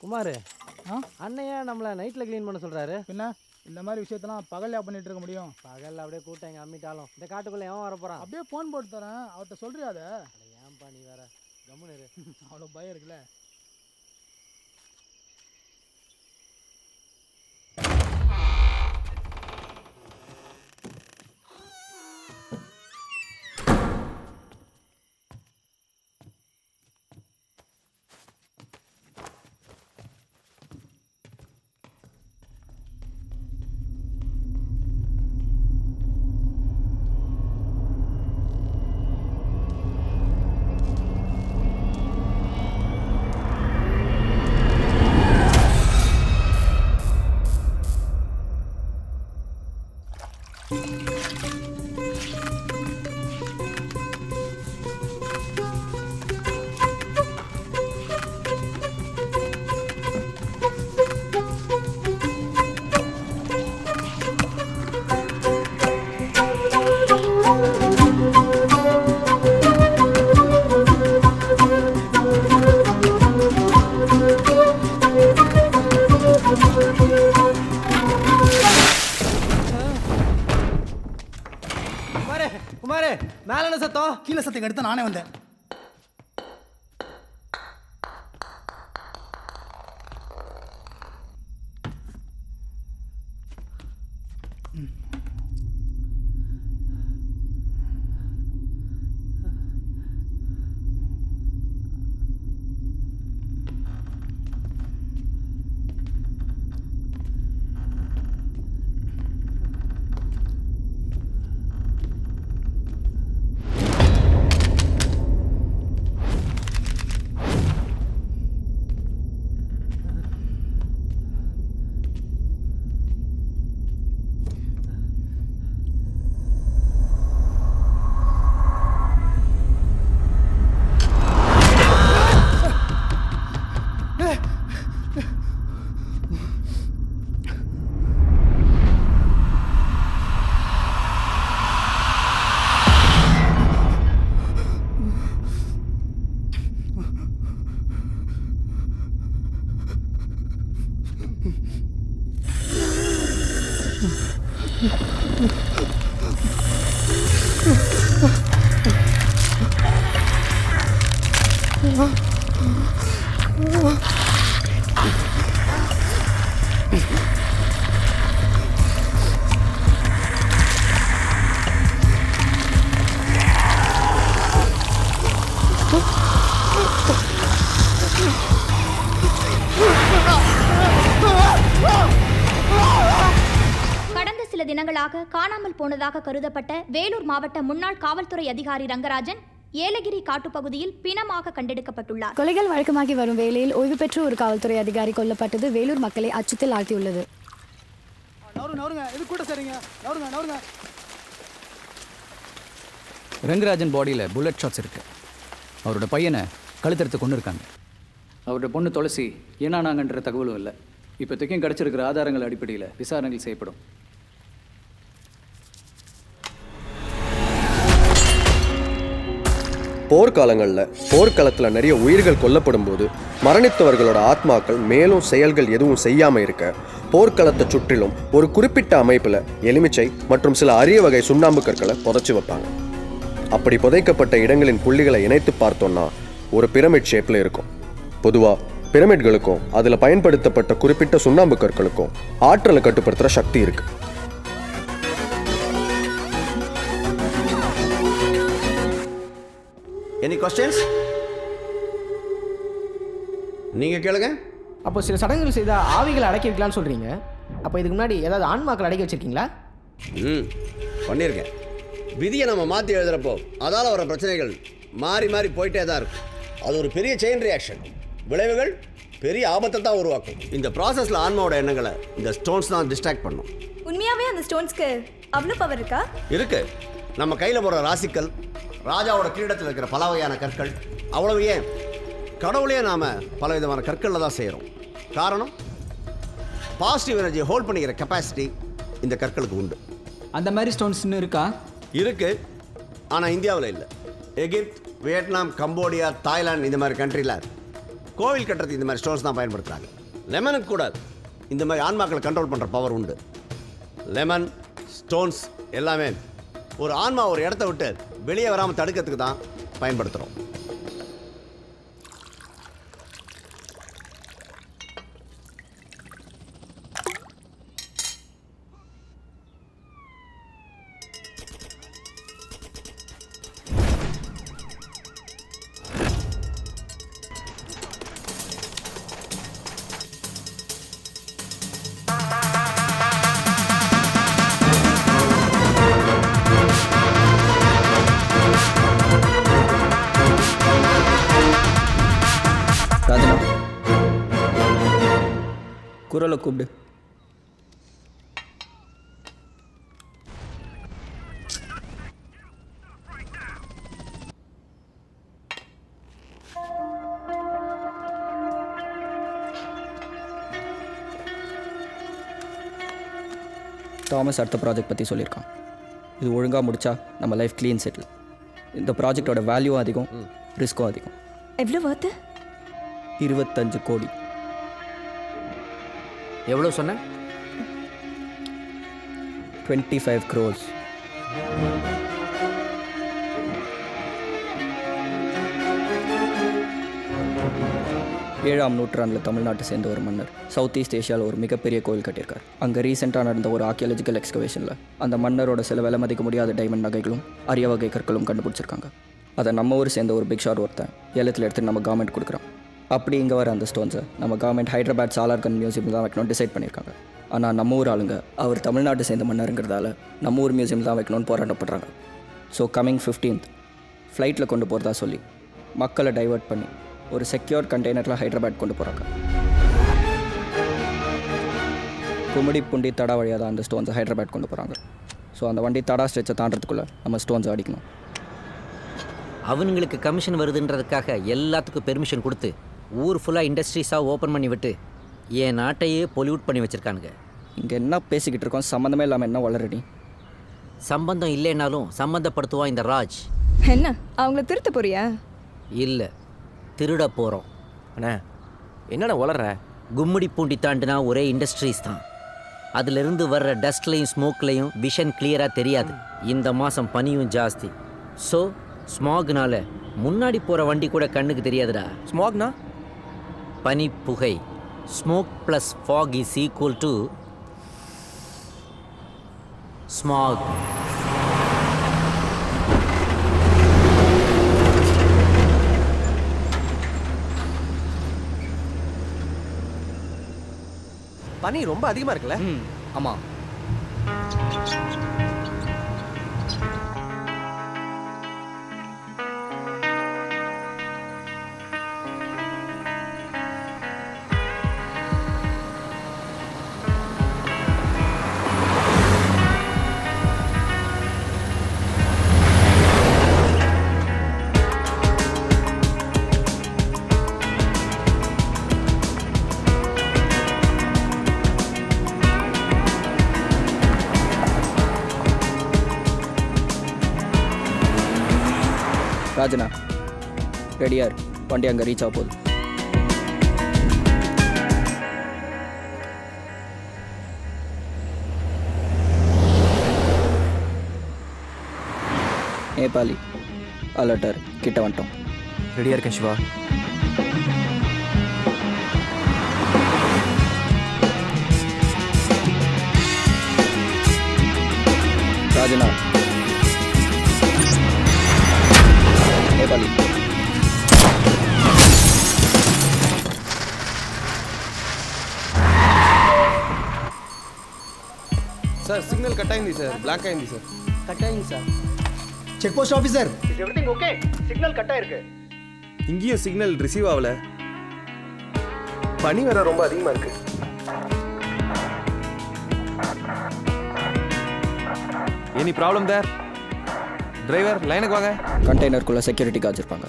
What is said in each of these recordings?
குமார் அண்ணையா நம்மளை நைட்டில் க்ளீன் பண்ண சொல்கிறாரு. பின்ன இந்த மாதிரி விஷயத்தெல்லாம் பகல்லையா பண்ணிட்டு இருக்க முடியும்? பகலில் அப்படியே கூட்டம் எங்கள் அம்மிட்டாலும் இந்த காட்டுக்குள்ளே எவன் வரப்போகிறான்? அப்படியே ஃபோன் போட்டு தரேன், அவர்கிட்ட சொல்றியா? அதை ஏன்பா நீ வேற கம்முனு அவ்வளோ பயம் இருக்குல்ல. குமார் மேல என்ன சத்தம்? கீழே சத்தம் எடுத்து நானே வந்தேன். தினங்களாக காணாமல் போனதாக கருதப்பட்ட வேலூர் மாவட்ட முன்னாள் காவல்துறை அதிகாரி ரங்கராஜன் ஏலகிரி காட்டுப்பகுதியில் பிணமாக கண்டெடுக்கப்பட்டுள்ளார். கொலைகள் வழக்கமாகி வரும் வேளையில் ஓய்வு பெற்ற ஒரு காவல்துறை அதிகாரி கொல்லப்பட்டது வேலூர் மக்களை அச்சத்தில் ஆழ்த்தியுள்ளது. ரங்கராஜன் பாடியில் புல்லட் ஷாட்ஸ் இருக்கு. அவரோட பையனை கழுத்தெடுத்து கொண்டு இருக்காங்க. அவரோட பொண்ணு துளசி ஏனானாங்கன்ற தகவலும் இல்லை. இப்போதைக்கும் கிடைச்சிருக்கிற ஆதாரங்கள் அடிப்படையில் விசாரணைகள் செய்யப்படும். போர்க்காலங்களில் போர்க்களத்தில் நிறைய உயிர்கள் கொல்லப்படும் போது மரணித்தவர்களோட ஆத்மாக்கள் மேலும் செயல்கள் எதுவும் செய்யாமல் இருக்க போர்க்களத்தை சுற்றிலும் ஒரு குறிப்பிட்ட அமைப்பில் எலுமிச்சை மற்றும் சில அரிய வகை சுண்ணாம்பு கற்களை புதைச்சி வைப்பாங்க. அப்படி புதைக்கப்பட்ட இடங்களின் புள்ளிகளை இணைத்து பார்த்தோம்னா ஒரு பிரமிட் ஷேப்பில் இருக்கும். பொதுவாக பிரமிட்களுக்கும் அதில் பயன்படுத்தப்பட்ட குறிப்பிட்ட சுண்ணாம்பு கற்களுக்கும் ஆற்றலை கட்டுப்படுத்துகிற சக்தி இருக்குது. Any questions? நீங்கள் கேளுங்க. அப்போ சில சடங்குகள் செய்தால் ஆவிகளை அடக்கி வைக்கலான்னு சொல்கிறீங்க. அப்போ இதுக்கு முன்னாடி ஏதாவது ஆன்மாக்கள் அடக்கி வச்சுருக்கீங்களா? பண்ணியிருக்கேன். விதியை நம்ம மாற்றி எழுதுகிறப்போ அதால் வர பிரச்சனைகள் மாறி மாறி போயிட்டே தான் இருக்கும். அது ஒரு பெரிய செயின் ரியாக்ஷன். விளைவுகள் பெரிய ஆபத்தை தான் உருவாக்கும். இந்த ப்ராசஸில் ஆன்மாவோட எண்ணங்களை இந்த ஸ்டோன்ஸ் தான் டிஸ்ட்ராக்ட் பண்ணும். உண்மையாகவே அந்த ஸ்டோன்ஸ்க்கு அவ்வளோ பவர் இருக்கா? இருக்கு. நம்ம கையில் போடுற ராசிக்கல், ராஜாவோட கிரீடத்தில் இருக்கிற பல வகையான கற்கள், அவ்வளவு ஏன் கடவுளையே நாம் பல விதமான கற்களில் தான் செய்கிறோம். காரணம், பாசிட்டிவ் எனர்ஜியை ஹோல்ட் பண்ணிக்கிற கெப்பாசிட்டி இந்த கற்களுக்கு உண்டு. அந்த மாதிரி ஸ்டோன்ஸ் இன்னும் இருக்கா? இருக்கு, ஆனால் இந்தியாவில் இல்லை. எகிப்த், வியட்நாம், கம்போடியா, தாய்லாந்து இந்த மாதிரி கண்ட்ரியில் கோவில் கட்டுறதுக்கு இந்த மாதிரி ஸ்டோன்ஸ் தான் பயன்படுத்துகிறாங்க. லெமனுக்கு கூட இந்த மாதிரி ஆன்மாக்களை கண்ட்ரோல் பண்ணுற பவர் உண்டு. லெமன் ஸ்டோன்ஸ் எல்லாமே ஒரு ஆன்மா ஒரு இடத்த விட்டு வெளியே வராமல் தடுக்கிறதுக்கு தான் பயன்படுத்துகிறோம். ராஜனா, குரலை கூப்பிடு. தாமஸ் அடுத்த ப்ராஜெக்ட் பற்றி சொல்லியிருக்கான். இது ஒழுங்காக முடித்தா நம்ம லைஃப் க்ளீன் செட்டில். இந்த ப்ராஜெக்டோட வேல்யூவும் அதிகம், ரிஸ்க்கும் அதிகம். எவ்வளோ வர்த்து? 25 கோடி. எவ்வளோ சொன்ன? 25 crores. ஏழாம் நூற்றாண்டில் தமிழ்நாட்டை சேர்ந்த ஒரு மன்னர் சவுத் ஈஸ்ட் ஏஷியாவில் ஒரு மிகப்பெரிய கோயில் கட்டியிருக்கார். அங்கே ரீசெண்டாக நடந்த ஒரு ஆர்கியாலஜிக்கல் எக்ஸ்கவேஷனில் அந்த மன்னரோட சில விலை மதிக்க முடியாத டைமண்ட் நகைகளும் அரிய வகை கற்களும் கண்டுபிடிச்சிருக்காங்க. அதை நம்ம ஊர் சேர்ந்த ஒரு பிக் ஷாட் ஒருத்தன் ஏலத்தில் எடுத்து நம்ம கவர்மெண்ட் கொடுக்குறோம். அப்படி இங்கே வர அந்த ஸ்டோன்ஸை நம்ம கவர்மெண்ட் ஹைதராபாத் சாலார்கன் மியூசியம் தான் வைக்கணும்னு டிசைட் பண்ணியிருக்காங்க. ஆனால் நம்ம ஊர் ஆளுங்க அவர் தமிழ்நாட்டை சேர்ந்த மன்னருங்கிறதால நம்ம ஊர் மியூசியம் தான் வைக்கணும்னு போராட்டப்படுறாங்க. ஸோ கம்மிங் 15th ஃப்ளைட்டில் கொண்டு போகிறதா சொல்லி மக்களை டைவர்ட் பண்ணி ஒரு செக்யூர் கண்டெய்னரில் ஹைதராபாத் கொண்டு போகிறாங்க. கும்மிடி புண்டி தடா வழியாக தான் அந்த ஸ்டோன்ஸை ஹைதராபாத் கொண்டு போகிறாங்க. ஸோ அந்த வண்டி தடா ஸ்ட்ரெச்சை தாண்டறதுக்குள்ளே நம்ம ஸ்டோன்ஸை அடிக்கணும். அவனுங்களுக்கு கமிஷன் வருதுன்றதுக்காக எல்லாத்துக்கும் பெர்மிஷன் கொடுத்து ஊர் ஃபுல்லாக இண்டஸ்ட்ரீஸாக ஓப்பன் பண்ணி விட்டு என் நாட்டையே பொல்யூட் பண்ணி வச்சுருக்கானுங்க. இங்கே என்ன பேசிக்கிட்டு இருக்கோம், சம்மந்தமே இல்லாமல் என்ன வளரடி? சம்பந்தம் இல்லைன்னாலும் சம்மந்தப்படுத்துவான் இந்த ராஜ். என்ன அவங்கள திருத்த போறியா? இல்லை, திருட போகிறோம். அண்ணா என்னண்ணா வளர்ற? கும்மிடி பூண்டி தாண்டினா ஒரே இண்டஸ்ட்ரீஸ் தான். அதிலிருந்து வர்ற டஸ்ட்லையும் ஸ்மோக்லையும் விஷன் கிளியராக தெரியாது. இந்த மாதம் பனியும் ஜாஸ்தி. ஸோ ஸ்மாக்னால முன்னாடி போகிற வண்டி கூட கண்ணுக்கு தெரியாதுடா. ஸ்மாக்னா? பனி புகை. Smoke plus fog is equal to smog. பனி ரொம்ப அதிகமாக இருக்குல்ல? ஆமாம். ராஜனா ரெடியார், வண்டி அங்கே ரீச் ஆக போகுது. நேபாளி அலர்ட்டர் கிட்ட வந்துட்டோம். ரெடியாக இருக்கேன் சிவா. ராஜனா நேபாளி. సార్ సిగ్నల్ కట్ అయింది సార్, బ్లాక్ అయింది సార్. கட் ஆகிங்க sir. Check post officer, is everything okay? Signal cut ஆயிருக்கு. இங்கேயும் சிக்னல் ரிசீவ் ஆகல. பனி வேற ரொம்ப அதிகமாக இருக்கு. Any problem there? டிரைவர் லைனுக்கு வாங்க. கண்டெய்னருக்குள்ளே செக்யூரிட்டி கார்ட்ஸ் இருப்பாங்க,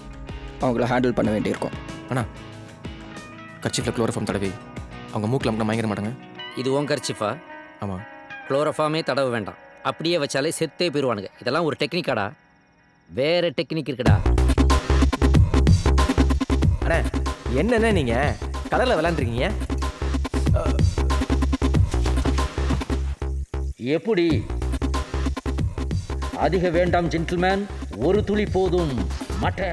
அவங்கள ஹேண்டில் பண்ண வேண்டியிருக்கும். அண்ணா கர்ச்சீஃபில் குளோரோஃபார்ம் தடவி அவங்க மூக்கில் மட்டும் மயங்கிட மாட்டாங்க? இது உன் கர்ச்சிஃபா? ஆமாம். குளோரோஃபார்மே தடவ வேண்டாம், அப்படியே வச்சாலே செத்தே போயிடுவானுங்க. இதெல்லாம் ஒரு டெக்னிக்காடா? வேற டெக்னிக் இருக்குடா. அண்ணே என்னென்ன நீங்கள் கலரில் விளாண்டுருக்கீங்க? எப்படி? அதிக வேண்டாம் ஜென்டில்மேன், ஒரு துளி போதும். மட்ட